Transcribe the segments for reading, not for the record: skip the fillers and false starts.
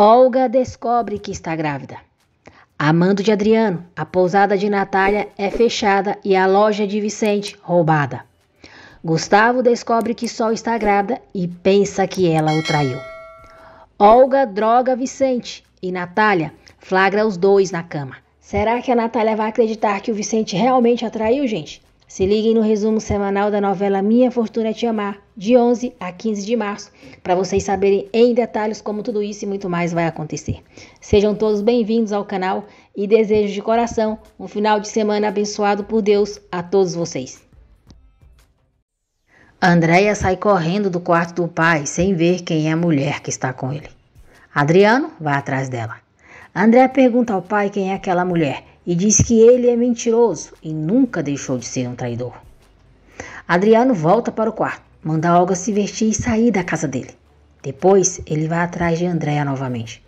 Olga descobre que está grávida. Amando de Adriano, a pousada de Natália é fechada e a loja de Vicente roubada. Gustavo descobre que Sol está grávida e pensa que ela o traiu. Olga droga Vicente e Natália flagra os dois na cama. Será que a Natália vai acreditar que o Vicente realmente a traiu, gente? Se liguem no resumo semanal da novela Minha Fortuna é Te Amar, de 11 a 15 de março, para vocês saberem em detalhes como tudo isso e muito mais vai acontecer. Sejam todos bem-vindos ao canal e desejo de coração um final de semana abençoado por Deus a todos vocês. Andréia sai correndo do quarto do pai sem ver quem é a mulher que está com ele. Adriano vai atrás dela. Andréia pergunta ao pai quem é aquela mulher e diz que ele é mentiroso e nunca deixou de ser um traidor. Adriano volta para o quarto, manda Olga se vestir e sair da casa dele. Depois, ele vai atrás de Andréia novamente.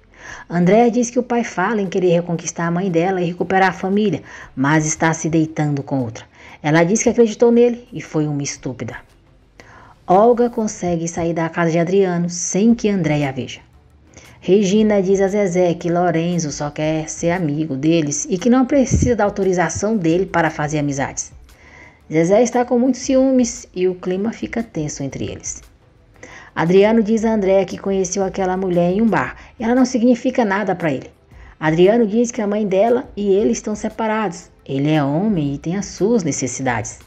Andréia diz que o pai fala em querer reconquistar a mãe dela e recuperar a família, mas está se deitando com outra. Ela diz que acreditou nele e foi uma estúpida. Olga consegue sair da casa de Adriano sem que Andréia a veja. Regina diz a Zezé que Lorenzo só quer ser amigo deles e que não precisa da autorização dele para fazer amizades. Zezé está com muitos ciúmes e o clima fica tenso entre eles. Adriano diz a Andréia que conheceu aquela mulher em um bar. Ela não significa nada para ele. Adriano diz que a mãe dela e ele estão separados. Ele é homem e tem as suas necessidades.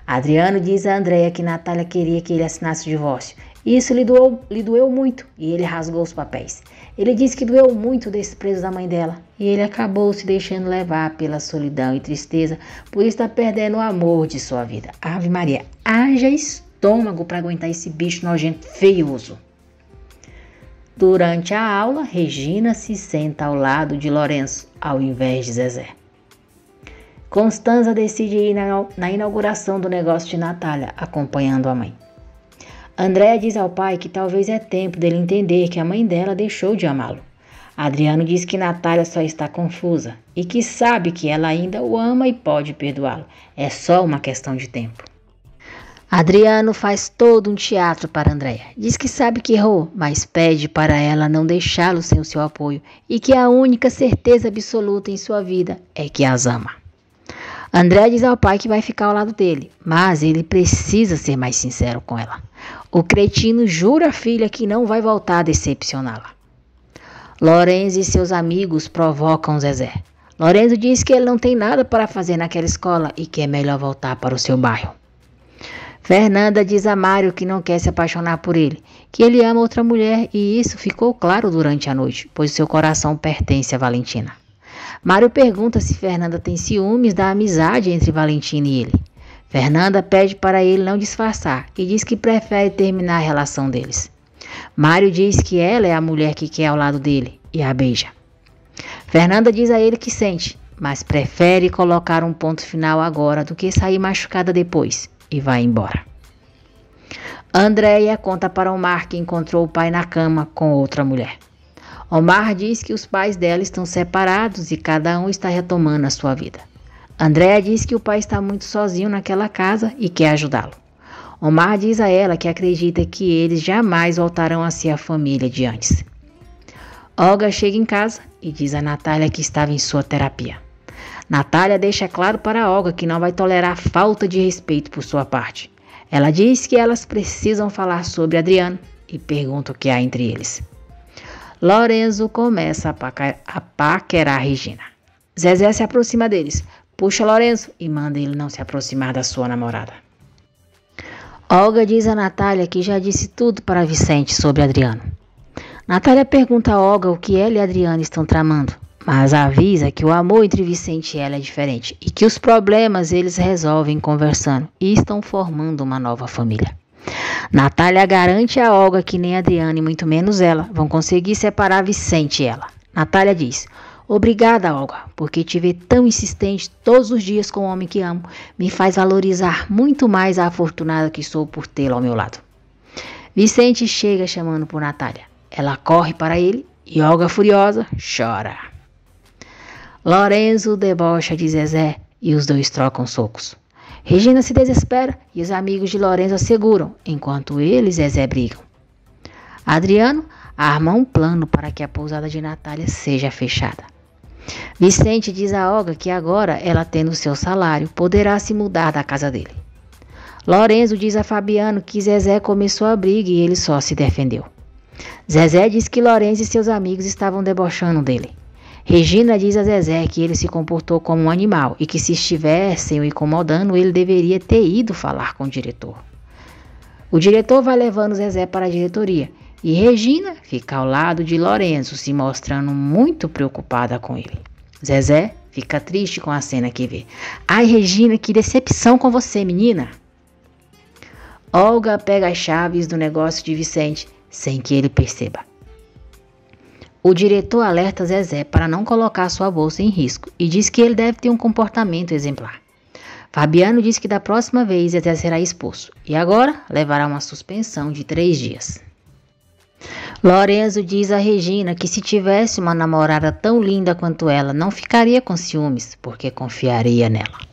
Adriano diz a Andréia que Natália queria que ele assinasse o divórcio. Isso lhe doeu muito e ele rasgou os papéis. Ele disse que doeu muito o desprezo da mãe dela e ele acabou se deixando levar pela solidão e tristeza por estar perdendo o amor de sua vida. Ave Maria, haja estômago para aguentar esse bicho nojento feioso. Durante a aula, Regina se senta ao lado de Lourenço ao invés de Zezé. Constanza decide ir na inauguração do negócio de Natália, acompanhando a mãe. Andréia diz ao pai que talvez é tempo dele entender que a mãe dela deixou de amá-lo. Adriano diz que Natália só está confusa e que sabe que ela ainda o ama e pode perdoá-lo. É só uma questão de tempo. Adriano faz todo um teatro para Andréia. Diz que sabe que errou, mas pede para ela não deixá-lo sem o seu apoio e que a única certeza absoluta em sua vida é que as ama. André diz ao pai que vai ficar ao lado dele, mas ele precisa ser mais sincero com ela. O cretino jura à filha que não vai voltar a decepcioná-la. Lorenzo e seus amigos provocam Zezé. Lorenzo diz que ele não tem nada para fazer naquela escola e que é melhor voltar para o seu bairro. Fernanda diz a Mário que não quer se apaixonar por ele, que ele ama outra mulher e isso ficou claro durante a noite, pois seu coração pertence a Valentina. Mário pergunta se Fernanda tem ciúmes da amizade entre Valentina e ele. Fernanda pede para ele não disfarçar e diz que prefere terminar a relação deles. Mário diz que ela é a mulher que quer ao lado dele e a beija. Fernanda diz a ele que sente, mas prefere colocar um ponto final agora do que sair machucada depois e vai embora. Andréia conta para Omar que encontrou o pai na cama com outra mulher. Omar diz que os pais dela estão separados e cada um está retomando a sua vida. Andréia diz que o pai está muito sozinho naquela casa e quer ajudá-lo. Omar diz a ela que acredita que eles jamais voltarão a ser a família de antes. Olga chega em casa e diz a Natália que estava em sua terapia. Natália deixa claro para Olga que não vai tolerar falta de respeito por sua parte. Ela diz que elas precisam falar sobre Adriano e pergunta o que há entre eles. Lorenzo começa a paquerar Regina. Zezé se aproxima deles, puxa Lorenzo e manda ele não se aproximar da sua namorada. Olga diz a Natália que já disse tudo para Vicente sobre Adriano. Natália pergunta a Olga o que ela e Adriano estão tramando, mas avisa que o amor entre Vicente e ela é diferente e que os problemas eles resolvem conversando e estão formando uma nova família. Natália garante a Olga que nem Adriano e muito menos ela vão conseguir separar Vicente e ela. Natália diz: obrigada, Olga, porque te ver tão insistente todos os dias com o homem que amo me faz valorizar muito mais a afortunada que sou por tê-lo ao meu lado. Vicente chega chamando por Natália. Ela corre para ele e Olga, furiosa, chora. Lorenzo debocha de Zezé e os dois trocam socos. Regina se desespera e os amigos de Lorenzo a seguram, enquanto ele e Zezé brigam. Adriano arma um plano para que a pousada de Natália seja fechada. Vicente diz a Olga que agora, ela tendo seu salário, poderá se mudar da casa dele. Lorenzo diz a Fabiano que Zezé começou a briga e ele só se defendeu. Zezé diz que Lorenzo e seus amigos estavam debochando dele. Regina diz a Zezé que ele se comportou como um animal e que se estivessem o incomodando, ele deveria ter ido falar com o diretor. O diretor vai levando Zezé para a diretoria e Regina fica ao lado de Lorenzo, se mostrando muito preocupada com ele. Zezé fica triste com a cena que vê. Ai, Regina, que decepção com você, menina! Olga pega as chaves do negócio de Vicente sem que ele perceba. O diretor alerta Zezé para não colocar sua bolsa em risco e diz que ele deve ter um comportamento exemplar. Fabiano diz que da próxima vez Zezé será expulso e agora levará uma suspensão de 3 dias. Lorenzo diz a Regina que se tivesse uma namorada tão linda quanto ela, não ficaria com ciúmes, porque confiaria nela.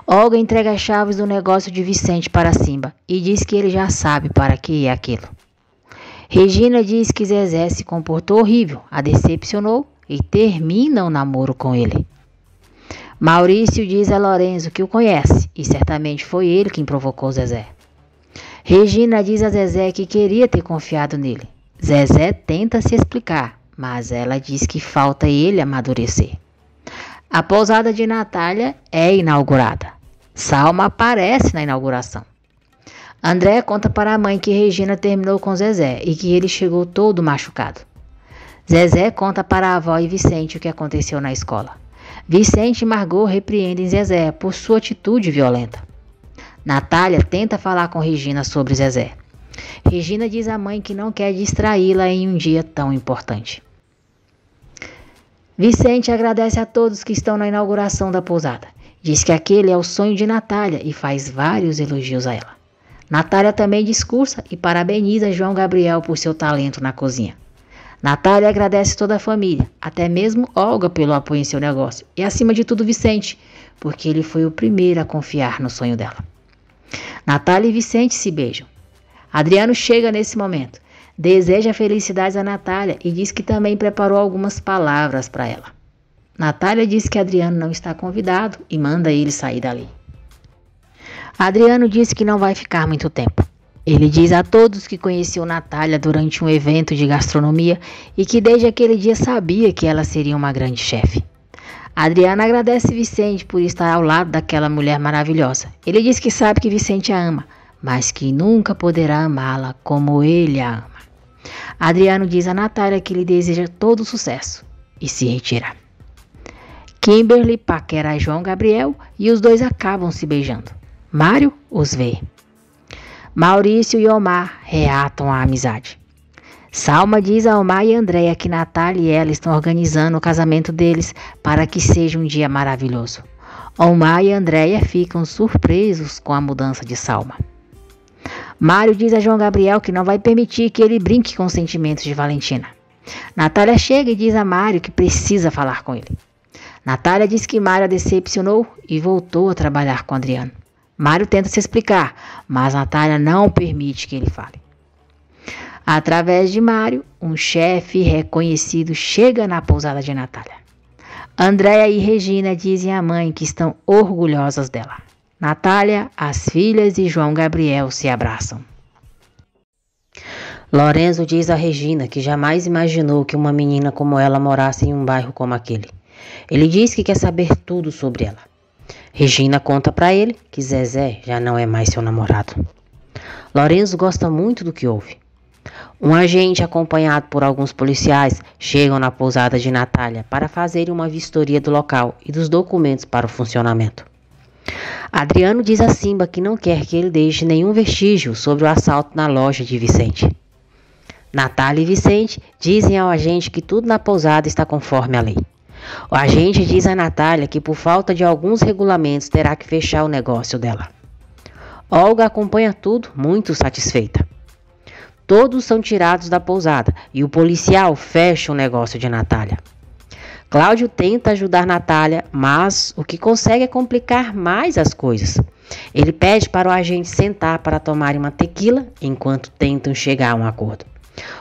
Olga entrega as chaves do negócio de Vicente para Simba e diz que ele já sabe para que é aquilo. Regina diz que Zezé se comportou horrível, a decepcionou e termina o namoro com ele. Maurício diz a Lorenzo que o conhece e certamente foi ele quem provocou Zezé. Regina diz a Zezé que queria ter confiado nele. Zezé tenta se explicar, mas ela diz que falta ele amadurecer. A pousada de Natália é inaugurada. Salma aparece na inauguração. André conta para a mãe que Regina terminou com Zezé e que ele chegou todo machucado. Zezé conta para a avó e Vicente o que aconteceu na escola. Vicente e Margot repreendem Zezé por sua atitude violenta. Natália tenta falar com Regina sobre Zezé. Regina diz à mãe que não quer distraí-la em um dia tão importante. Vicente agradece a todos que estão na inauguração da pousada. Diz que aquele é o sonho de Natália e faz vários elogios a ela. Natália também discursa e parabeniza João Gabriel por seu talento na cozinha. Natália agradece toda a família, até mesmo Olga pelo apoio em seu negócio e acima de tudo Vicente, porque ele foi o primeiro a confiar no sonho dela. Natália e Vicente se beijam. Adriano chega nesse momento, deseja felicidades a Natália e diz que também preparou algumas palavras para ela. Natália diz que Adriano não está convidado e manda ele sair dali. Adriano diz que não vai ficar muito tempo. Ele diz a todos que conheceu Natália durante um evento de gastronomia e que desde aquele dia sabia que ela seria uma grande chefe. Adriano agradece Vicente por estar ao lado daquela mulher maravilhosa. Ele diz que sabe que Vicente a ama, mas que nunca poderá amá-la como ele a ama. Adriano diz a Natália que lhe deseja todo sucesso e se retira. Kimberly paquera João Gabriel e os dois acabam se beijando. Mário os vê. Maurício e Omar reatam a amizade. Salma diz a Omar e Andréia que Natália e ela estão organizando o casamento deles para que seja um dia maravilhoso. Omar e Andréia ficam surpresos com a mudança de Salma. Mário diz a João Gabriel que não vai permitir que ele brinque com os sentimentos de Valentina. Natália chega e diz a Mário que precisa falar com ele. Natália diz que Mário a decepcionou e voltou a trabalhar com Adriano. Mário tenta se explicar, mas Natália não permite que ele fale. Através de Mário, um chefe reconhecido chega na pousada de Natália. Andréia e Regina dizem à mãe que estão orgulhosas dela. Natália, as filhas e João Gabriel se abraçam. Lorenzo diz a Regina que jamais imaginou que uma menina como ela morasse em um bairro como aquele. Ele diz que quer saber tudo sobre ela. Regina conta para ele que Zezé já não é mais seu namorado. Lorenzo gosta muito do que ouve. Um agente acompanhado por alguns policiais chegam na pousada de Natália para fazerem uma vistoria do local e dos documentos para o funcionamento. Adriano diz a Simba que não quer que ele deixe nenhum vestígio sobre o assalto na loja de Vicente. Natália e Vicente dizem ao agente que tudo na pousada está conforme a lei. O agente diz a Natália que por falta de alguns regulamentos terá que fechar o negócio dela. Olga acompanha tudo muito satisfeita. Todos são tirados da pousada e o policial fecha o negócio de Natália. Cláudio tenta ajudar Natália, mas o que consegue é complicar mais as coisas. Ele pede para o agente sentar para tomarem uma tequila enquanto tentam chegar a um acordo.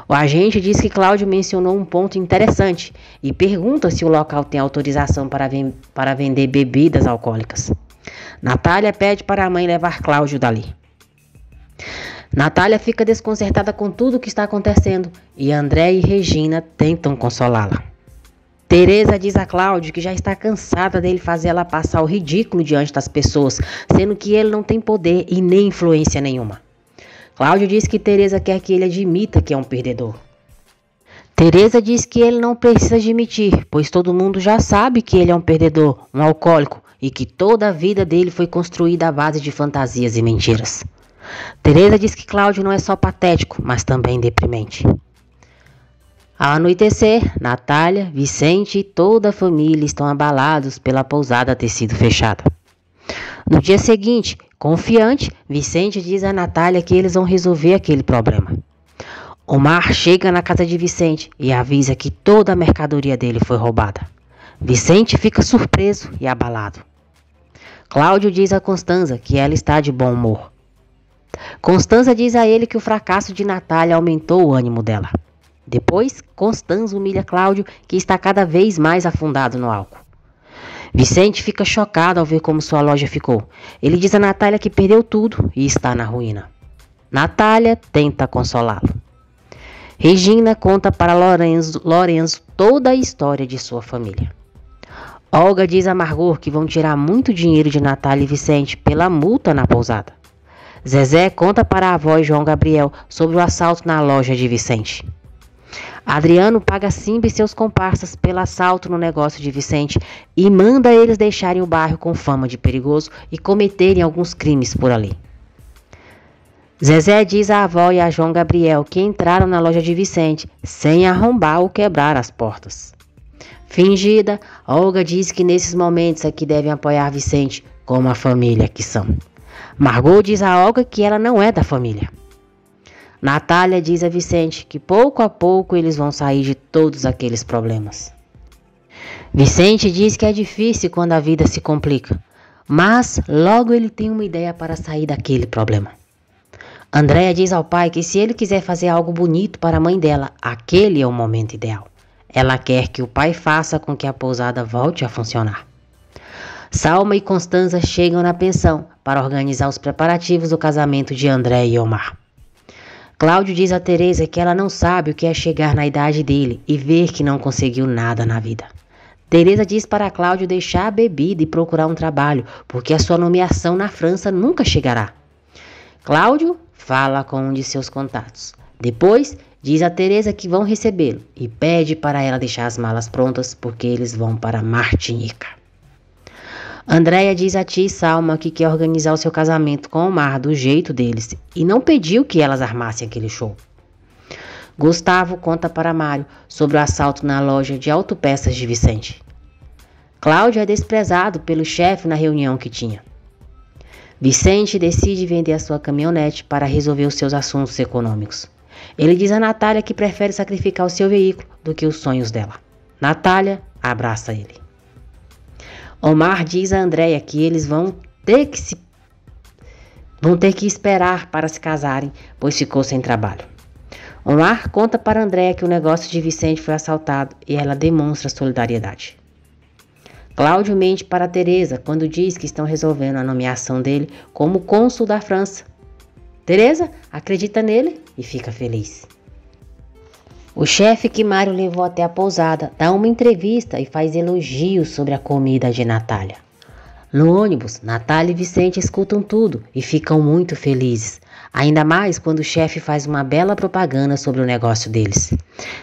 O agente diz que Cláudio mencionou um ponto interessante e pergunta se o local tem autorização para vender bebidas alcoólicas. Natália pede para a mãe levar Cláudio dali. Natália fica desconcertada com tudo o que está acontecendo e André e Regina tentam consolá-la. Teresa diz a Cláudio que já está cansada dele fazer ela passar o ridículo diante das pessoas, sendo que ele não tem poder e nem influência nenhuma. Cláudio diz que Teresa quer que ele admita que é um perdedor. Teresa diz que ele não precisa admitir, pois todo mundo já sabe que ele é um perdedor, um alcoólico, e que toda a vida dele foi construída à base de fantasias e mentiras. Teresa diz que Cláudio não é só patético, mas também deprimente. Ao anoitecer, Natália, Vicente e toda a família estão abalados pela pousada ter sido fechada. No dia seguinte, confiante, Vicente diz a Natália que eles vão resolver aquele problema. Omar chega na casa de Vicente e avisa que toda a mercadoria dele foi roubada. Vicente fica surpreso e abalado. Cláudio diz a Constanza que ela está de bom humor. Constanza diz a ele que o fracasso de Natália aumentou o ânimo dela. Depois, Constanza humilha Cláudio, que está cada vez mais afundado no álcool. Vicente fica chocado ao ver como sua loja ficou. Ele diz a Natália que perdeu tudo e está na ruína. Natália tenta consolá-lo. Regina conta para Lorenzo toda a história de sua família. Olga diz a Margot que vão tirar muito dinheiro de Natália e Vicente pela multa na pousada. Zezé conta para a avó e João Gabriel sobre o assalto na loja de Vicente. Adriano paga Simba e seus comparsas pelo assalto no negócio de Vicente e manda eles deixarem o bairro com fama de perigoso e cometerem alguns crimes por ali. Zezé diz à avó e a João Gabriel que entraram na loja de Vicente sem arrombar ou quebrar as portas. Fingida, Olga diz que nesses momentos é que devem apoiar Vicente como a família que são. Margot diz a Olga que ela não é da família. Natália diz a Vicente que pouco a pouco eles vão sair de todos aqueles problemas. Vicente diz que é difícil quando a vida se complica, mas logo ele tem uma ideia para sair daquele problema. Andréia diz ao pai que se ele quiser fazer algo bonito para a mãe dela, aquele é o momento ideal. Ela quer que o pai faça com que a pousada volte a funcionar. Salma e Constanza chegam na pensão para organizar os preparativos do casamento de André e Omar. Cláudio diz a Teresa que ela não sabe o que é chegar na idade dele e ver que não conseguiu nada na vida. Teresa diz para Cláudio deixar a bebida e procurar um trabalho, porque a sua nomeação na França nunca chegará. Cláudio fala com um de seus contatos. Depois, diz a Teresa que vão recebê-lo e pede para ela deixar as malas prontas porque eles vão para Martinica. Andréia diz a tia Salma que quer organizar o seu casamento com Omar do jeito deles e não pediu que elas armassem aquele show. Gustavo conta para Mário sobre o assalto na loja de autopeças de Vicente. Cláudio é desprezado pelo chefe na reunião que tinha. Vicente decide vender a sua caminhonete para resolver os seus assuntos econômicos. Ele diz a Natália que prefere sacrificar o seu veículo do que os sonhos dela. Natália abraça ele. Omar diz a Andréia que eles vão ter que esperar para se casarem, pois ficou sem trabalho. Omar conta para Andréia que o negócio de Vicente foi assaltado e ela demonstra solidariedade. Cláudio mente para Teresa quando diz que estão resolvendo a nomeação dele como cônsul da França. Teresa acredita nele e fica feliz. O chefe que Mário levou até a pousada dá uma entrevista e faz elogios sobre a comida de Natália. No ônibus, Natália e Vicente escutam tudo e ficam muito felizes, ainda mais quando o chefe faz uma bela propaganda sobre o negócio deles.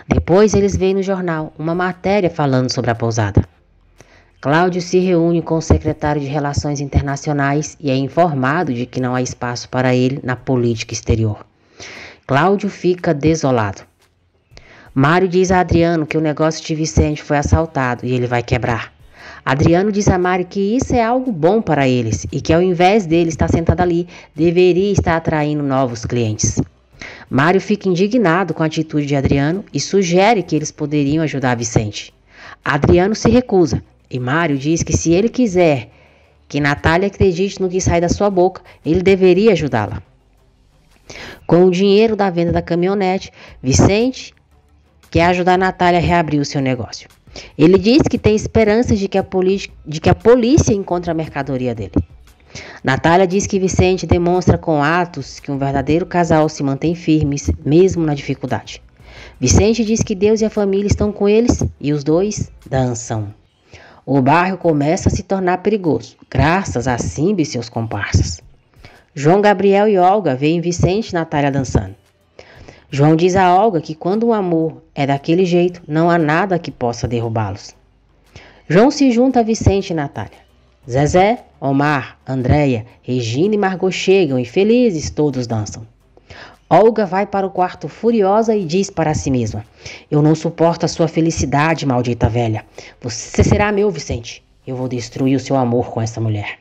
Depois eles veem no jornal uma matéria falando sobre a pousada. Cláudio se reúne com o secretário de Relações Internacionais e é informado de que não há espaço para ele na política exterior. Cláudio fica desolado. Mário diz a Adriano que o negócio de Vicente foi assaltado e ele vai quebrar. Adriano diz a Mário que isso é algo bom para eles e que ao invés dele estar sentado ali, deveria estar atraindo novos clientes. Mário fica indignado com a atitude de Adriano e sugere que eles poderiam ajudar Vicente. Adriano se recusa e Mário diz que se ele quiser que Natália acredite no que sai da sua boca, ele deveria ajudá-la. Com o dinheiro da venda da caminhonete, Vicente quer ajudar a Natália a reabrir o seu negócio. Ele diz que tem esperanças de que a polícia encontre a mercadoria dele. Natália diz que Vicente demonstra com atos que um verdadeiro casal se mantém firmes, mesmo na dificuldade. Vicente diz que Deus e a família estão com eles e os dois dançam. O bairro começa a se tornar perigoso, graças a Simba e seus comparsas. João Gabriel e Olga veem Vicente e Natália dançando. João diz a Olga que quando o amor é daquele jeito, não há nada que possa derrubá-los. João se junta a Vicente e Natália. Zezé, Omar, Andréia, Regina e Margot chegam e felizes todos dançam. Olga vai para o quarto furiosa e diz para si mesma: eu não suporto a sua felicidade, maldita velha. Você será meu, Vicente. Eu vou destruir o seu amor com essa mulher.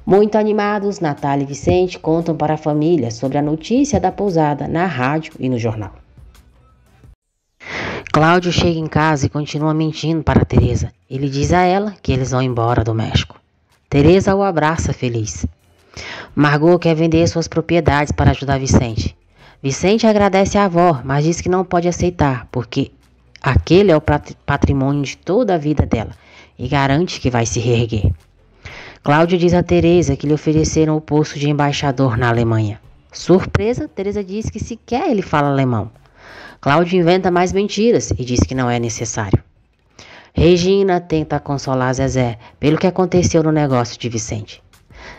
Muito animados, Natália e Vicente contam para a família sobre a notícia da pousada na rádio e no jornal. Cláudio chega em casa e continua mentindo para Teresa. Ele diz a ela que eles vão embora do México. Teresa o abraça feliz. Margot quer vender suas propriedades para ajudar Vicente. Vicente agradece à avó, mas diz que não pode aceitar, porque aquele é o patrimônio de toda a vida dela e garante que vai se reerguer. Cláudio diz a Teresa que lhe ofereceram o posto de embaixador na Alemanha. Surpresa, Teresa diz que sequer ele fala alemão. Cláudio inventa mais mentiras e diz que não é necessário. Regina tenta consolar Zezé pelo que aconteceu no negócio de Vicente.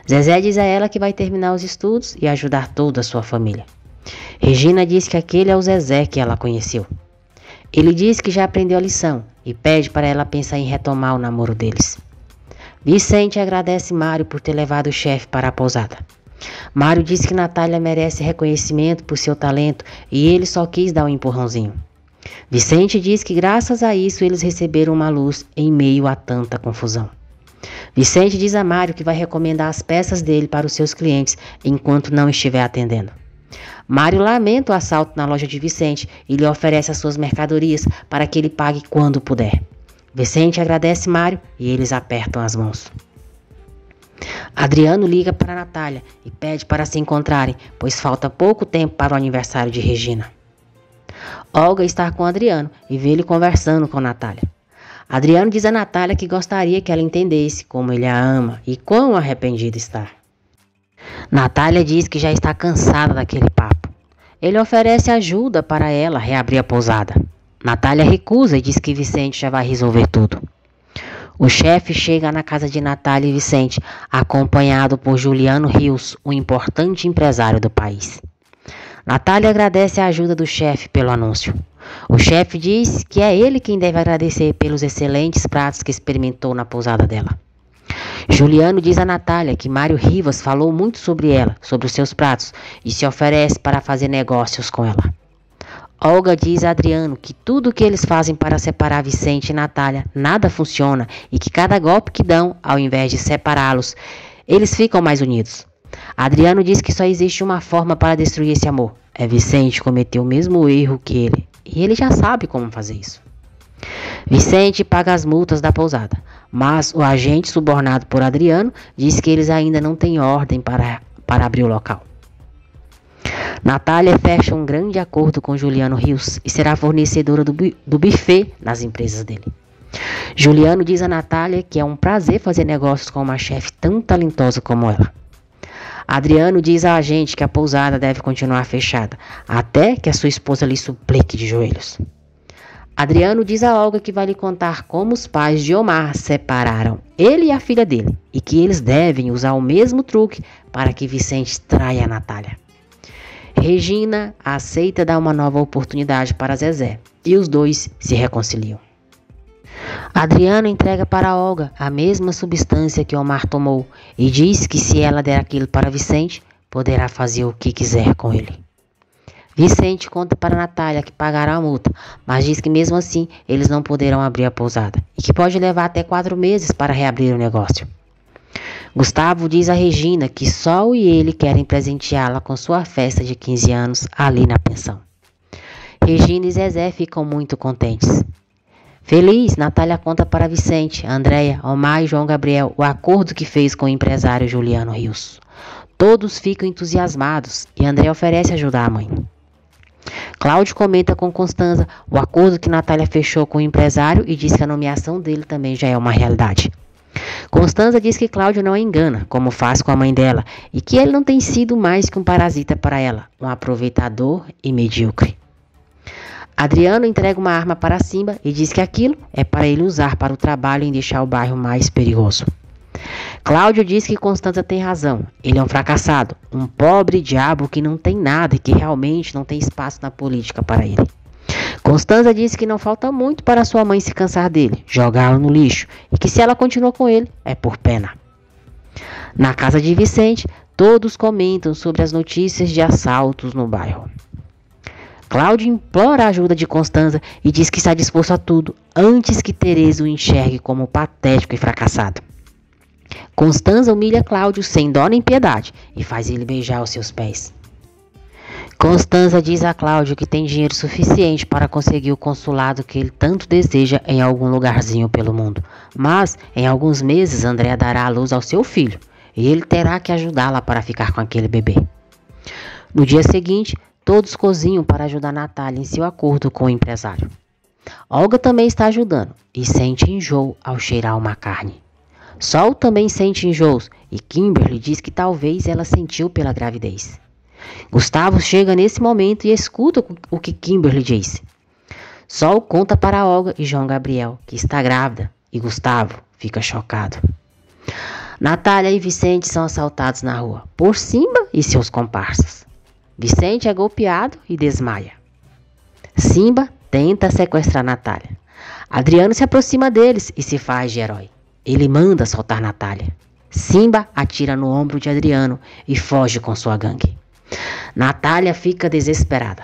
Zezé diz a ela que vai terminar os estudos e ajudar toda a sua família. Regina diz que aquele é o Zezé que ela conheceu. Ele diz que já aprendeu a lição e pede para ela pensar em retomar o namoro deles. Vicente agradece Mário por ter levado o chefe para a pousada. Mário diz que Natália merece reconhecimento por seu talento e ele só quis dar um empurrãozinho. Vicente diz que graças a isso eles receberam uma luz em meio a tanta confusão. Vicente diz a Mário que vai recomendar as peças dele para os seus clientes enquanto não estiver atendendo. Mário lamenta o assalto na loja de Vicente e lhe oferece as suas mercadorias para que ele pague quando puder. Vicente agradece Mário e eles apertam as mãos. Adriano liga para Natália e pede para se encontrarem, pois falta pouco tempo para o aniversário de Regina. Olga está com Adriano e vê ele conversando com Natália. Adriano diz a Natália que gostaria que ela entendesse como ele a ama e quão arrependida está. Natália diz que já está cansada daquele papo. Ele oferece ajuda para ela reabrir a pousada. Natália recusa e diz que Vicente já vai resolver tudo. O chefe chega na casa de Natália e Vicente, acompanhado por Juliano Rios, um importante empresário do país. Natália agradece a ajuda do chefe pelo anúncio. O chefe diz que é ele quem deve agradecer pelos excelentes pratos que experimentou na pousada dela. Juliano diz a Natália que Mário Rivas falou muito sobre ela, sobre os seus pratos, e se oferece para fazer negócios com ela. Olga diz a Adriano que tudo o que eles fazem para separar Vicente e Natália nada funciona e que cada golpe que dão, ao invés de separá-los, eles ficam mais unidos. Adriano diz que só existe uma forma para destruir esse amor. É Vicente cometer o mesmo erro que ele, e ele já sabe como fazer isso. Vicente paga as multas da pousada, mas o agente subornado por Adriano diz que eles ainda não têm ordem para abrir o local. Natália fecha um grande acordo com Juliano Rios e será fornecedora do buffet nas empresas dele. Juliano diz a Natália que é um prazer fazer negócios com uma chefe tão talentosa como ela. Adriano diz a agente que a pousada deve continuar fechada, até que a sua esposa lhe suplique de joelhos. Adriano diz a Olga que vai lhe contar como os pais de Omar separaram ele e a filha dele, e que eles devem usar o mesmo truque para que Vicente traia a Natália. Regina aceita dar uma nova oportunidade para Zezé, e os dois se reconciliam. Adriano entrega para Olga a mesma substância que Omar tomou e diz que se ela der aquilo para Vicente, poderá fazer o que quiser com ele. Vicente conta para Natália que pagará a multa, mas diz que mesmo assim eles não poderão abrir a pousada e que pode levar até 4 meses para reabrir o negócio. Gustavo diz a Regina que Sol e ele querem presenteá-la com sua festa de 15 anos ali na pensão. Regina e Zezé ficam muito contentes. Feliz, Natália conta para Vicente, Andréia, Omar e João Gabriel o acordo que fez com o empresário Juliano Rios. Todos ficam entusiasmados e André oferece ajudar a mãe. Cláudio comenta com Constanza o acordo que Natália fechou com o empresário e diz que a nomeação dele também já é uma realidade. Constanza diz que Cláudio não a engana, como faz com a mãe dela, e que ele não tem sido mais que um parasita para ela, um aproveitador e medíocre. Adriano entrega uma arma para Simba e diz que aquilo é para ele usar para o trabalho em deixar o bairro mais perigoso. Cláudio diz que Constanza tem razão, ele é um fracassado, um pobre diabo que não tem nada e que realmente não tem espaço na política para ele. Constanza diz que não falta muito para sua mãe se cansar dele, jogá-lo no lixo, e que se ela continua com ele, é por pena. Na casa de Vicente, todos comentam sobre as notícias de assaltos no bairro. Cláudio implora a ajuda de Constanza e diz que está disposto a tudo antes que Teresa o enxergue como patético e fracassado. Constanza humilha Cláudio sem dó nem piedade e faz ele beijar os seus pés. Constanza diz a Cláudio que tem dinheiro suficiente para conseguir o consulado que ele tanto deseja em algum lugarzinho pelo mundo. Mas, em alguns meses, Andréa dará à luz ao seu filho e ele terá que ajudá-la para ficar com aquele bebê. No dia seguinte, todos cozinham para ajudar Natália em seu acordo com o empresário. Olga também está ajudando e sente enjoo ao cheirar uma carne. Sol também sente enjoos e Kimberly diz que talvez ela sentiu pela gravidez. Gustavo chega nesse momento e escuta o que Kimberly disse. Sol conta para Olga e João Gabriel que está grávida e Gustavo fica chocado. Natália e Vicente são assaltados na rua por Simba e seus comparsas. Vicente é golpeado e desmaia. Simba tenta sequestrar Natália. Adriano se aproxima deles e se faz de herói. Ele manda soltar Natália. Simba atira no ombro de Adriano e foge com sua gangue. Natália fica desesperada.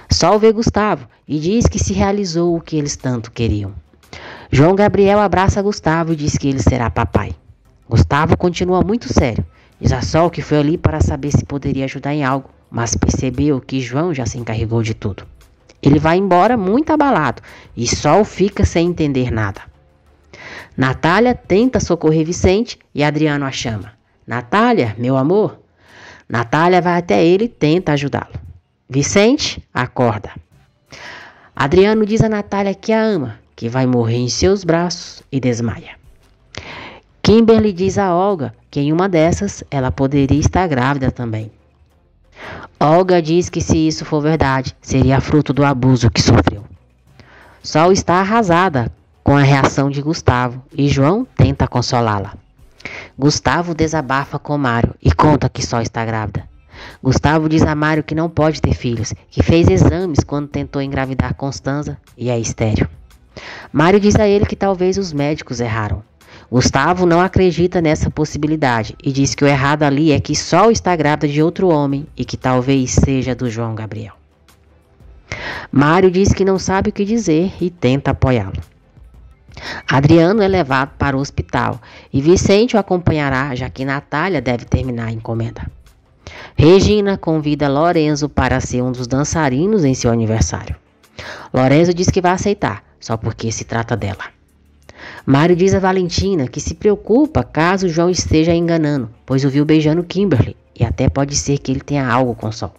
Sol vê Gustavo e diz que se realizou o que eles tanto queriam. João Gabriel abraça Gustavo e diz que ele será papai. Gustavo continua muito sério. Diz a Sol que foi ali para saber se poderia ajudar em algo, mas percebeu que João já se encarregou de tudo. Ele vai embora muito abalado e Sol fica sem entender nada. Natália tenta socorrer Vicente e Adriano a chama. Natália, meu amor. Natália vai até ele e tenta ajudá-lo. Vicente acorda. Adriano diz a Natália que a ama, que vai morrer em seus braços e desmaia. Kimberly diz a Olga que em uma dessas ela poderia estar grávida também. Olga diz que se isso for verdade, seria fruto do abuso que sofreu. Sol está arrasada com a reação de Gustavo e João tenta consolá-la. Gustavo desabafa com Mário e conta que Sol está grávida. Gustavo diz a Mário que não pode ter filhos, que fez exames quando tentou engravidar Constanza e é estéril. Mário diz a ele que talvez os médicos erraram. Gustavo não acredita nessa possibilidade e diz que o errado ali é que Sol está grávida de outro homem e que talvez seja do João Gabriel. Mário diz que não sabe o que dizer e tenta apoiá-lo. Adriano é levado para o hospital e Vicente o acompanhará, já que Natália deve terminar a encomenda. Regina convida Lorenzo para ser um dos dançarinos em seu aniversário. Lorenzo diz que vai aceitar, só porque se trata dela. Mário diz a Valentina que se preocupa caso João esteja enganando, pois o viu beijando Kimberly e até pode ser que ele tenha algo com Sol.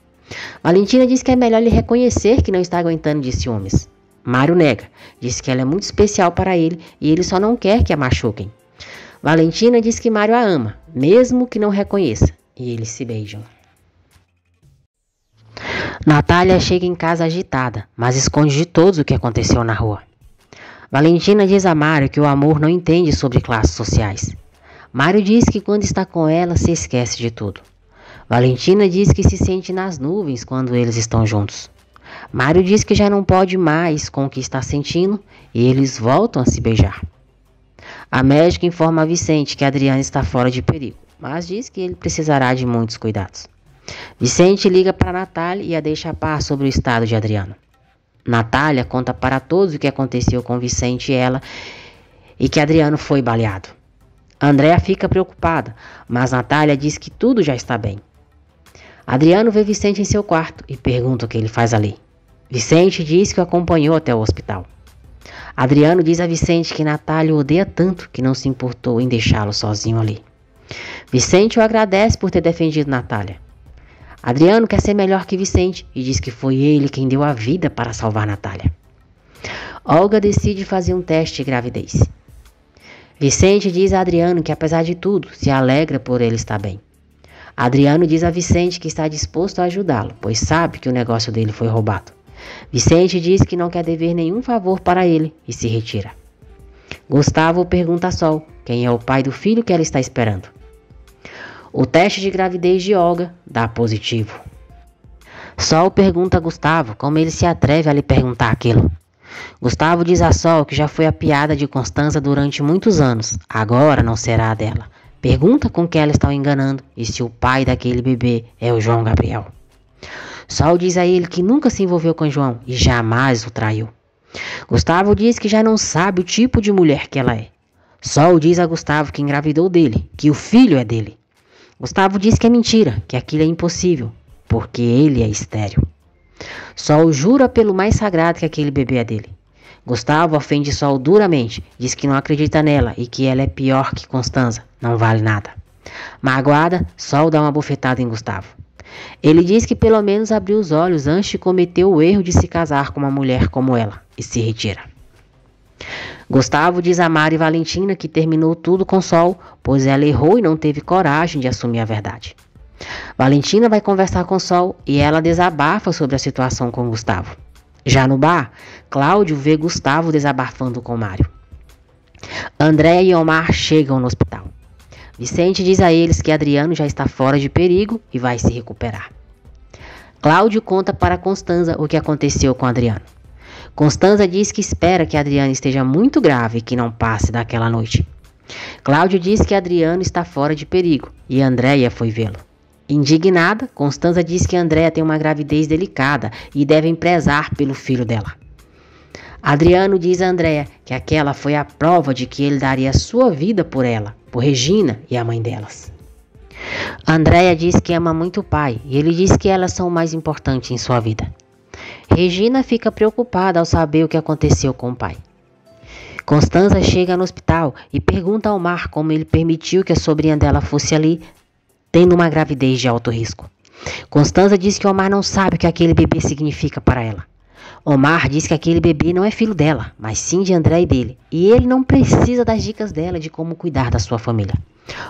Valentina diz que é melhor ele reconhecer que não está aguentando de ciúmes. Mário nega, diz que ela é muito especial para ele e ele só não quer que a machuquem. Valentina diz que Mário a ama, mesmo que não reconheça, e eles se beijam. Natália chega em casa agitada, mas esconde de todos o que aconteceu na rua. Valentina diz a Mário que o amor não entende sobre classes sociais. Mário diz que quando está com ela se esquece de tudo. Valentina diz que se sente nas nuvens quando eles estão juntos. Mário diz que já não pode mais com o que está sentindo e eles voltam a se beijar. A médica informa a Vicente que Adriano está fora de perigo, mas diz que ele precisará de muitos cuidados. Vicente liga para Natália e a deixa a par sobre o estado de Adriano. Natália conta para todos o que aconteceu com Vicente e ela e que Adriano foi baleado. Andréa fica preocupada, mas Natália diz que tudo já está bem. Adriano vê Vicente em seu quarto e pergunta o que ele faz ali. Vicente diz que o acompanhou até o hospital. Adriano diz a Vicente que Natália o odeia tanto que não se importou em deixá-lo sozinho ali. Vicente o agradece por ter defendido Natália. Adriano quer ser melhor que Vicente e diz que foi ele quem deu a vida para salvar Natália. Olga decide fazer um teste de gravidez. Vicente diz a Adriano que, apesar de tudo, se alegra por ele estar bem. Adriano diz a Vicente que está disposto a ajudá-lo, pois sabe que o negócio dele foi roubado. Vicente diz que não quer dever nenhum favor para ele e se retira. Gustavo pergunta a Sol quem é o pai do filho que ela está esperando. O teste de gravidez de Olga dá positivo. Sol pergunta a Gustavo como ele se atreve a lhe perguntar aquilo. Gustavo diz a Sol que já foi a piada de Constanza durante muitos anos, agora não será a dela. Pergunta com que ela está o enganando e se o pai daquele bebê é o João Gabriel. Sol diz a ele que nunca se envolveu com João e jamais o traiu. Gustavo diz que já não sabe o tipo de mulher que ela é. Sol diz a Gustavo que engravidou dele, que o filho é dele. Gustavo diz que é mentira, que aquilo é impossível, porque ele é estéril. Sol jura pelo mais sagrado que aquele bebê é dele. Gustavo ofende Sol duramente, diz que não acredita nela e que ela é pior que Constanza, não vale nada. Magoada, Sol dá uma bofetada em Gustavo. Ele diz que pelo menos abriu os olhos antes de cometer o erro de se casar com uma mulher como ela e se retira. Gustavo diz a Mari Valentina que terminou tudo com Sol, pois ela errou e não teve coragem de assumir a verdade. Valentina vai conversar com Sol e ela desabafa sobre a situação com Gustavo. Já no bar, Cláudio vê Gustavo desabafando com Mário. André e Omar chegam no hospital. Vicente diz a eles que Adriano já está fora de perigo e vai se recuperar. Cláudio conta para Constanza o que aconteceu com Adriano. Constanza diz que espera que Adriano esteja muito grave e que não passe daquela noite. Cláudio diz que Adriano está fora de perigo e Andréia foi vê-lo. Indignada, Constanza diz que Andréia tem uma gravidez delicada e devem prezar pelo filho dela. Adriano diz a Andréia que aquela foi a prova de que ele daria sua vida por ela, por Regina e a mãe delas. Andréia diz que ama muito o pai e ele diz que elas são o mais importante em sua vida. Regina fica preocupada ao saber o que aconteceu com o pai. Constanza chega no hospital e pergunta ao Omar como ele permitiu que a sobrinha dela fosse ali, tendo uma gravidez de alto risco. Constanza diz que Omar não sabe o que aquele bebê significa para ela. Omar diz que aquele bebê não é filho dela, mas sim de André e dele, e ele não precisa das dicas dela de como cuidar da sua família.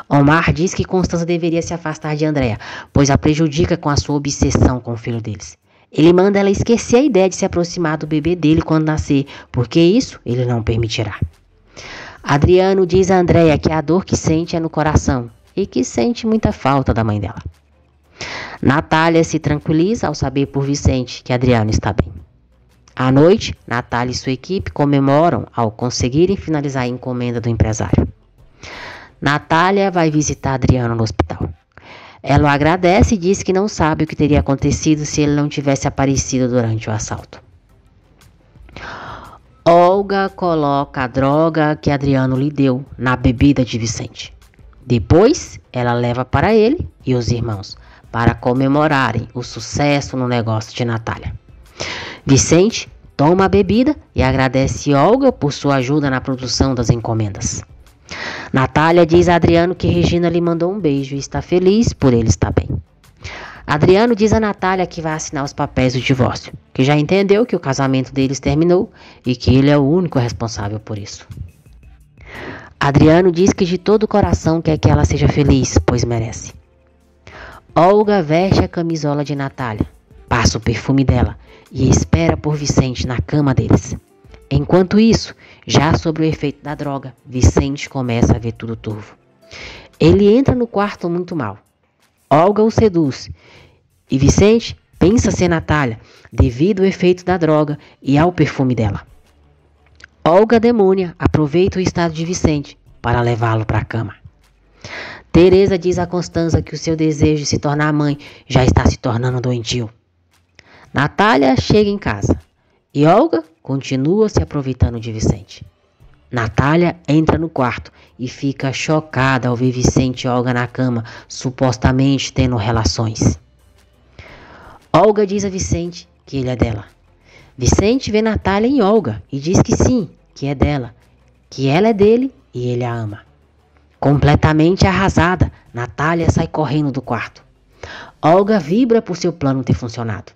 Omar diz que Constanza deveria se afastar de Andréia, pois a prejudica com a sua obsessão com o filho deles. Ele manda ela esquecer a ideia de se aproximar do bebê dele quando nascer, porque isso ele não permitirá. Adriano diz a Andréia que a dor que sente é no coração e que sente muita falta da mãe dela. Natália se tranquiliza ao saber por Vicente que Adriano está bem. À noite, Natália e sua equipe comemoram ao conseguirem finalizar a encomenda do empresário. Natália vai visitar Adriano no hospital. Ela o agradece e diz que não sabe o que teria acontecido se ele não tivesse aparecido durante o assalto. Olga coloca a droga que Adriano lhe deu na bebida de Vicente. Depois, ela leva para ele e os irmãos para comemorarem o sucesso no negócio de Natália. Vicente toma a bebida e agradece Olga por sua ajuda na produção das encomendas. Natália diz a Adriano que Regina lhe mandou um beijo e está feliz por ele estar bem. Adriano diz a Natália que vai assinar os papéis do divórcio, que já entendeu que o casamento deles terminou e que ele é o único responsável por isso. Adriano diz que de todo o coração quer que ela seja feliz, pois merece. Olga veste a camisola de Natália, passa o perfume dela e espera por Vicente na cama deles. Enquanto isso, já sob o efeito da droga, Vicente começa a ver tudo turvo. Ele entra no quarto muito mal. Olga o seduz e Vicente pensa ser Natália devido ao efeito da droga e ao perfume dela. Olga demônia aproveita o estado de Vicente para levá-lo para a cama. Teresa diz a Constanza que o seu desejo de se tornar mãe já está se tornando doentio. Natália chega em casa e Olga continua se aproveitando de Vicente. Natália entra no quarto e fica chocada ao ver Vicente e Olga na cama, supostamente tendo relações. Olga diz a Vicente que ele é dela. Vicente vê Natália em Olga e diz que sim, que é dela, que ela é dele e ele a ama. Completamente arrasada, Natália sai correndo do quarto. Olga vibra por seu plano ter funcionado.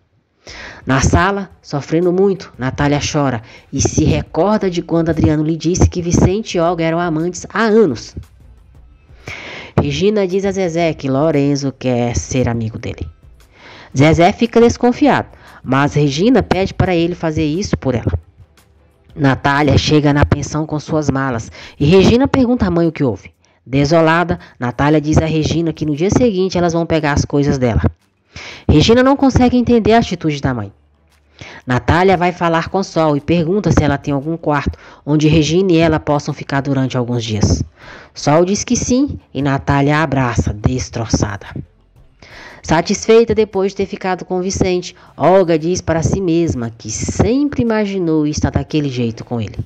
Na sala, sofrendo muito, Natália chora e se recorda de quando Adriano lhe disse que Vicente e Olga eram amantes há anos. Regina diz a Zezé que Lorenzo quer ser amigo dele. Zezé fica desconfiado, mas Regina pede para ele fazer isso por ela. Natália chega na pensão com suas malas e Regina pergunta à mãe o que houve. Desolada, Natália diz a Regina que no dia seguinte elas vão pegar as coisas dela. Regina não consegue entender a atitude da mãe. Natália vai falar com Sol e pergunta se ela tem algum quarto onde Regina e ela possam ficar durante alguns dias. Sol diz que sim e Natália a abraça, destroçada. Satisfeita depois de ter ficado com Vicente, Olga diz para si mesma que sempre imaginou estar daquele jeito com ele.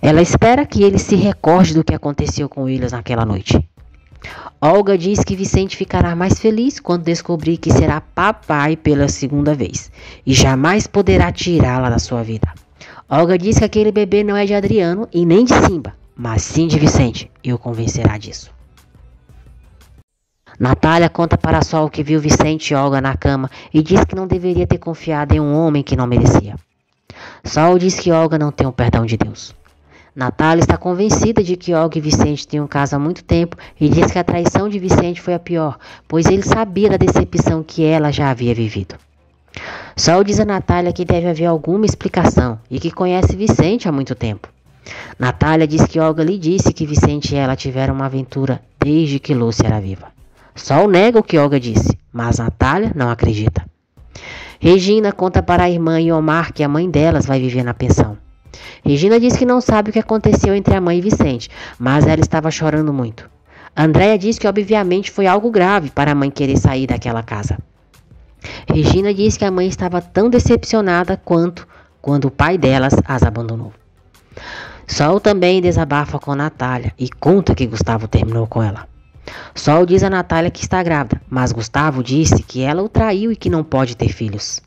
Ela espera que ele se recorde do que aconteceu com eles naquela noite. Olga diz que Vicente ficará mais feliz quando descobrir que será papai pela segunda vez e jamais poderá tirá-la da sua vida. Olga diz que aquele bebê não é de Adriano e nem de Simba, mas sim de Vicente, e o convencerá disso. Natália conta para Sol que viu Vicente e Olga na cama e diz que não deveria ter confiado em um homem que não merecia. Sol diz que Olga não tem o perdão de Deus. Natália está convencida de que Olga e Vicente têm um caso há muito tempo e diz que a traição de Vicente foi a pior, pois ele sabia da decepção que ela já havia vivido. Sol diz a Natália que deve haver alguma explicação e que conhece Vicente há muito tempo. Natália diz que Olga lhe disse que Vicente e ela tiveram uma aventura desde que Lúcia era viva. Sol nega o que Olga disse, mas Natália não acredita. Regina conta para a irmã e Omar que a mãe delas vai viver na pensão. Regina diz que não sabe o que aconteceu entre a mãe e Vicente, mas ela estava chorando muito. Andréia diz que obviamente foi algo grave para a mãe querer sair daquela casa. Regina diz que a mãe estava tão decepcionada quanto quando o pai delas as abandonou. Sol também desabafa com Natália e conta que Gustavo terminou com ela. Sol diz a Natália que está grávida, mas Gustavo disse que ela o traiu e que não pode ter filhos.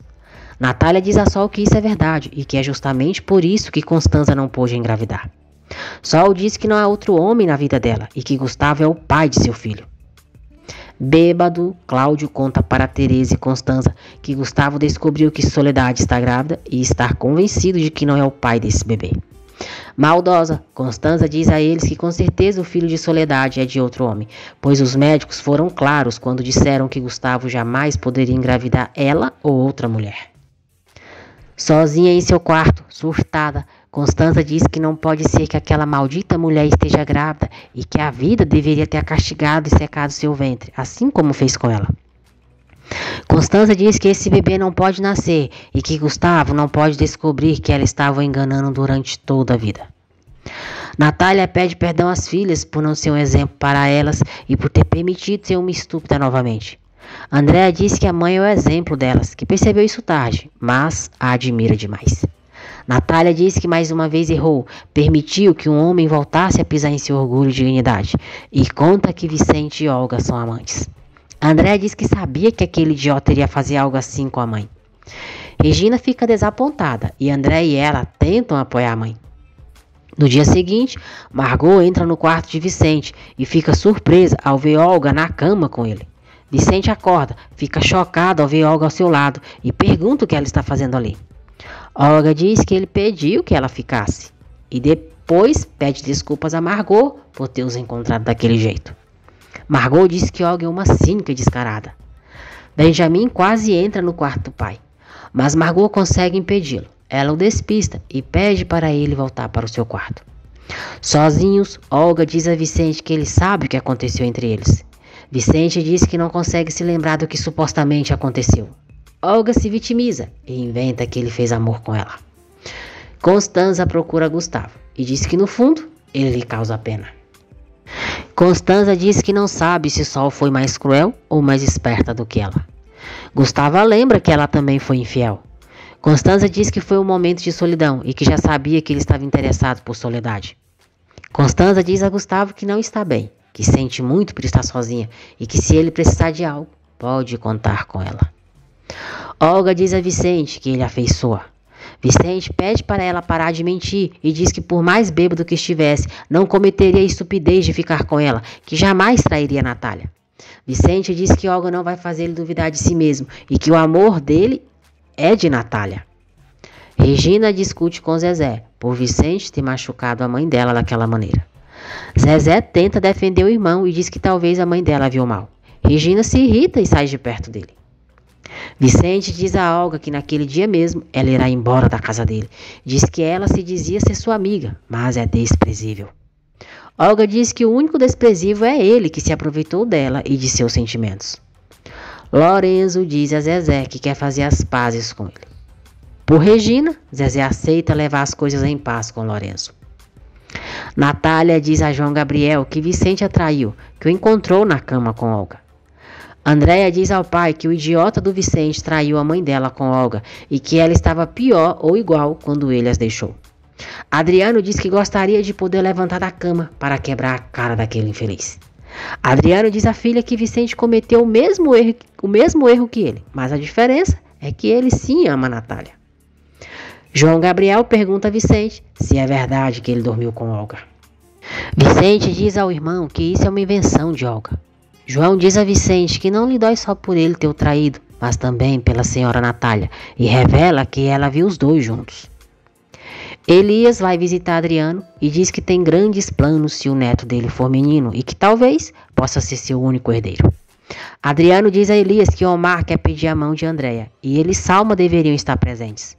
Natália diz a Sol que isso é verdade e que é justamente por isso que Constanza não pôde engravidar. Sol diz que não há outro homem na vida dela e que Gustavo é o pai de seu filho. Bêbado, Cláudio conta para Tereza e Constanza que Gustavo descobriu que Soledade está grávida e está convencido de que não é o pai desse bebê. Maldosa, Constanza diz a eles que com certeza o filho de Soledade é de outro homem, pois os médicos foram claros quando disseram que Gustavo jamais poderia engravidar ela ou outra mulher. Sozinha em seu quarto, surtada, Constanza diz que não pode ser que aquela maldita mulher esteja grávida e que a vida deveria ter castigado e secado seu ventre, assim como fez com ela. Constanza diz que esse bebê não pode nascer e que Gustavo não pode descobrir que ela estava o enganando durante toda a vida. Natália pede perdão às filhas por não ser um exemplo para elas e por ter permitido ser uma estúpida novamente. Andréa diz que a mãe é o exemplo delas, que percebeu isso tarde, mas a admira demais. Natália diz que mais uma vez errou, permitiu que um homem voltasse a pisar em seu orgulho e dignidade, e conta que Vicente e Olga são amantes. Andréa diz que sabia que aquele idiota iria fazer algo assim com a mãe. Regina fica desapontada e André e ela tentam apoiar a mãe. No dia seguinte, Margot entra no quarto de Vicente e fica surpresa ao ver Olga na cama com ele. Vicente acorda, fica chocado ao ver Olga ao seu lado e pergunta o que ela está fazendo ali. Olga diz que ele pediu que ela ficasse e depois pede desculpas a Margot por ter os encontrado daquele jeito. Margot diz que Olga é uma cínica descarada. Benjamin quase entra no quarto do pai, mas Margot consegue impedi-lo. Ela o despista e pede para ele voltar para o seu quarto. Sozinhos, Olga diz a Vicente que ele sabe o que aconteceu entre eles. Vicente diz que não consegue se lembrar do que supostamente aconteceu. Olga se vitimiza e inventa que ele fez amor com ela. Constanza procura Gustavo e diz que no fundo ele lhe causa pena. Constanza diz que não sabe se Sol foi mais cruel ou mais esperta do que ela. Gustavo lembra que ela também foi infiel. Constanza diz que foi um momento de solidão e que já sabia que ele estava interessado por Soledade. Constanza diz a Gustavo que não está bem, que sente muito por estar sozinha e que se ele precisar de algo, pode contar com ela. Olga diz a Vicente que ele afeiçoa. Vicente pede para ela parar de mentir e diz que por mais bêbado que estivesse, não cometeria a estupidez de ficar com ela, que jamais trairia Natália. Vicente diz que Olga não vai fazer ele duvidar de si mesmo e que o amor dele é de Natália. Regina discute com Zezé, por Vicente ter machucado a mãe dela daquela maneira. Zezé tenta defender o irmão e diz que talvez a mãe dela viu mal. Regina se irrita e sai de perto dele. Vicente diz a Olga que naquele dia mesmo ela irá embora da casa dele. Diz que ela se dizia ser sua amiga, mas é desprezível. Olga diz que o único desprezível é ele que se aproveitou dela e de seus sentimentos. Lorenzo diz a Zezé que quer fazer as pazes com ele. Por Regina, Zezé aceita levar as coisas em paz com Lorenzo. Natália diz a João Gabriel que Vicente a traiu, que o encontrou na cama com Olga. Andréia diz ao pai que o idiota do Vicente traiu a mãe dela com Olga e que ela estava pior ou igual quando ele as deixou. Adriano diz que gostaria de poder levantar da cama para quebrar a cara daquele infeliz. Adriano diz à filha que Vicente cometeu o mesmo erro que ele, mas a diferença é que ele sim ama Natália. João Gabriel pergunta a Vicente se é verdade que ele dormiu com Olga. Vicente diz ao irmão que isso é uma invenção de Olga. João diz a Vicente que não lhe dói só por ele ter o traído, mas também pela senhora Natália, e revela que ela viu os dois juntos. Elias vai visitar Adriano e diz que tem grandes planos se o neto dele for menino e que talvez possa ser seu único herdeiro. Adriano diz a Elias que Omar quer pedir a mão de Andréia e ele e Salma deveriam estar presentes.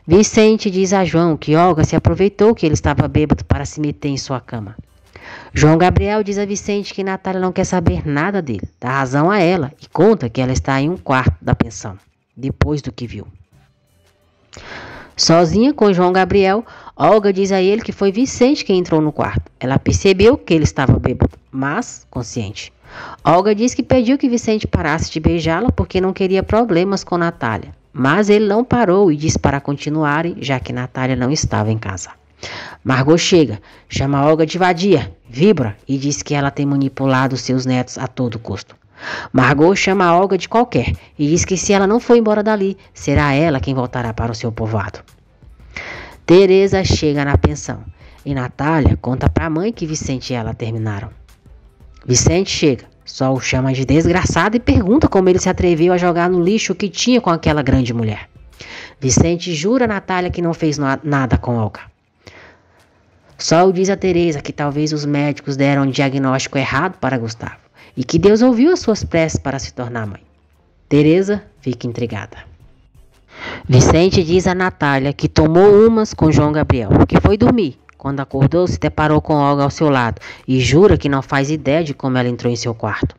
Vicente diz a João que Olga se aproveitou que ele estava bêbado para se meter em sua cama. João Gabriel diz a Vicente que Natália não quer saber nada dele, dá razão a ela e conta que ela está em um quarto da pensão, depois do que viu. Sozinha com João Gabriel, Olga diz a ele que foi Vicente quem entrou no quarto. Ela percebeu que ele estava bêbado, mas consciente. Olga diz que pediu que Vicente parasse de beijá-la porque não queria problemas com Natália. Mas ele não parou e disse para continuarem, já que Natália não estava em casa. Margot chega, chama Olga de vadia, vibra e diz que ela tem manipulado seus netos a todo custo. Margot chama a Olga de qualquer e diz que se ela não for embora dali, será ela quem voltará para o seu povoado. Teresa chega na pensão e Natália conta para a mãe que Vicente e ela terminaram. Vicente chega, só o chama de desgraçado e pergunta como ele se atreveu a jogar no lixo o que tinha com aquela grande mulher. Vicente jura a Natália que não fez nada com Olga. Sol diz a Teresa que talvez os médicos deram um diagnóstico errado para Gustavo e que Deus ouviu as suas preces para se tornar mãe. Teresa fica intrigada. Vicente diz a Natália que tomou umas com João Gabriel, que foi dormir. Quando acordou, se deparou com Olga ao seu lado e jura que não faz ideia de como ela entrou em seu quarto.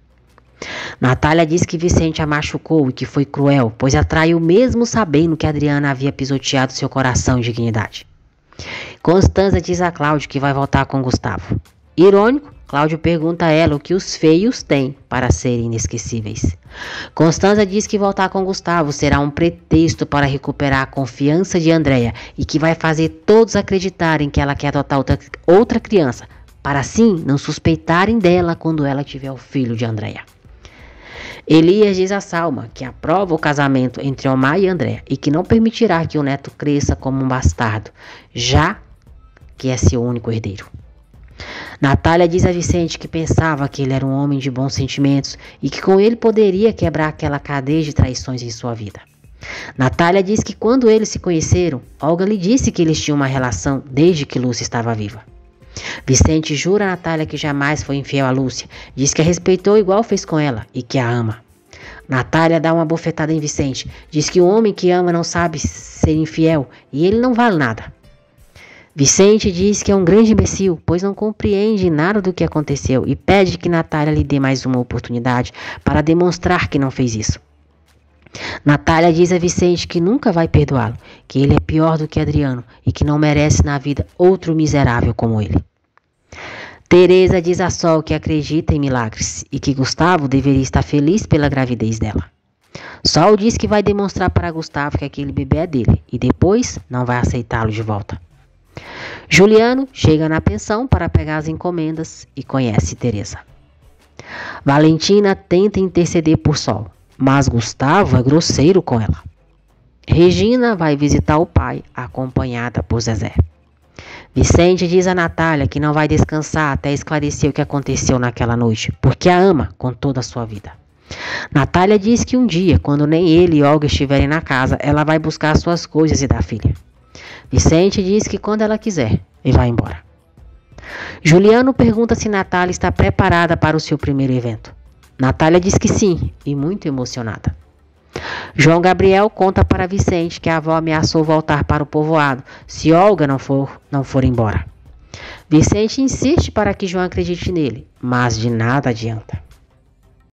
Natália diz que Vicente a machucou e que foi cruel, pois a traiu mesmo sabendo que Adriana havia pisoteado seu coração e dignidade. Constanza diz a Cláudio que vai voltar com Gustavo. Irônico, Cláudio pergunta a ela o que os feios têm para serem inesquecíveis. Constanza diz que voltar com Gustavo será um pretexto para recuperar a confiança de Andréia e que vai fazer todos acreditarem que ela quer adotar outra criança, para assim não suspeitarem dela quando ela tiver o filho de Andréia. Elias diz a Salma que aprova o casamento entre Omar e Andréia e que não permitirá que o neto cresça como um bastardo, já que é seu único herdeiro. Natália diz a Vicente que pensava que ele era um homem de bons sentimentos e que com ele poderia quebrar aquela cadeia de traições em sua vida. Natália diz que quando eles se conheceram, Olga lhe disse que eles tinham uma relação desde que Lúcia estava viva. Vicente jura a Natália que jamais foi infiel a Lúcia, diz que a respeitou igual fez com ela e que a ama. Natália dá uma bofetada em Vicente, diz que o homem que ama não sabe ser infiel e ele não vale nada. Vicente diz que é um grande imbecil, pois não compreende nada do que aconteceu e pede que Natália lhe dê mais uma oportunidade para demonstrar que não fez isso. Natália diz a Vicente que nunca vai perdoá-lo, que ele é pior do que Adriano e que não merece na vida outro miserável como ele. Teresa diz a Sol que acredita em milagres e que Gustavo deveria estar feliz pela gravidez dela. Sol diz que vai demonstrar para Gustavo que aquele bebê é dele e depois não vai aceitá-lo de volta. Juliano chega na pensão para pegar as encomendas e conhece Teresa. Valentina tenta interceder por Sol, mas Gustavo é grosseiro com ela. Regina vai visitar o pai, acompanhada por Zezé. Vicente diz a Natália que não vai descansar até esclarecer o que aconteceu naquela noite, porque a ama com toda a sua vida. Natália diz que um dia, quando nem ele e Olga estiverem na casa, ela vai buscar suas coisas e da filha. Vicente diz que quando ela quiser, e vai embora. Juliano pergunta se Natália está preparada para o seu primeiro evento. Natália diz que sim, e muito emocionada. João Gabriel conta para Vicente que a avó ameaçou voltar para o povoado se Olga não for embora. Vicente insiste para que João acredite nele, mas de nada adianta.